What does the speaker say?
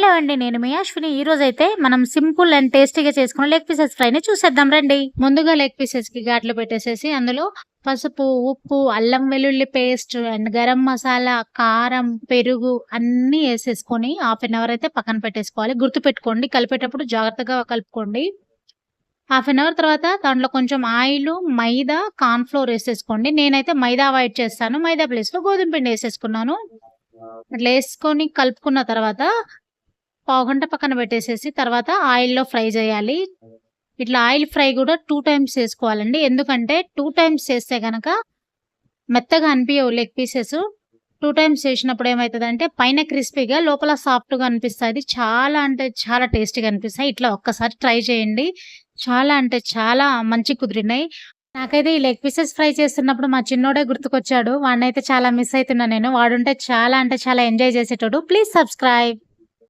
Hello అండి. నేను మీ అశ్విని. ఈరోజైతే మనం సింపుల్ అండ్ టేస్టీగా చేసుకున్న లెగ్ పీసెస్ ఫ్రైని చూసేద్దాం రండి. ముందుగా లెగ్ పీసెస్‌కి ఘాట్లు పెట్టేసేసి అందులో పసుపు, ఉప్పు, అల్లం వెల్లుల్లి పేస్ట్ అండ్ గరం మసాలా, కారం, పెరుగు అన్నీ ఏసేసుకొని హాఫ్ అన్ అవర్ అయితే పక్కన పెట్టేసుకోవాలి. గుర్తుపెట్టుకోండి కలిపేటప్పుడు జాగ్రత్తగా కలుపుకోండి. హాఫ్ అన్ అవర్ తర్వాత దాంట్లో కొంచెం ఆయిలు, మైదా, కార్న్ ఫ్లోర్ ఏసేసుకోండి. నేనైతే మైదా అవాయిడ్ చేస్తాను. మైదా ప్లేస్‌లో గోధుమ పిండి ఏసేసుకున్నాను. అట్లా ఏసుకొని కలుపుకున్న తర్వాత పావుగంట పక్కన పెట్టేసేసి తర్వాత ఆయిల్‌లో ఫ్రై చేయాలి. ఇట్లా ఆయిల్ ఫ్రై గూడా 2 టైమ్స్ చేసుకోవాలండి. ఎందుకంటే 2 టైమ్స్ చేస్తే గనక మెత్తగా అనిపియవు లెగ్ పీసెస్. 2 టైమ్స్ చేసినప్పుడు ఏమైతదంటే పైన క్రిస్పీగా లోపల సాఫ్ట్‌గా అనిపిస్తది. చాలా అంటే చాలా టేస్టీగా అనిపిస్తాయి. ఇట్లా ఒక్కసారి ట్రై చేయండి. చాలా అంటే చాలా మంచిగా కుదిరినాయి. నాకైతే ఈ లెగ్ పీసెస్ ఫ్రై చేస్తున్నప్పుడు మా చిన్నోడే గుర్తుకొచ్చాడు. వాడినైతే చాలా మిస్ అయితున్నా నేను. వాడుంటే చాలా అంటే చాలా ఎంజాయ్ చేసేటోడు. Please subscribe.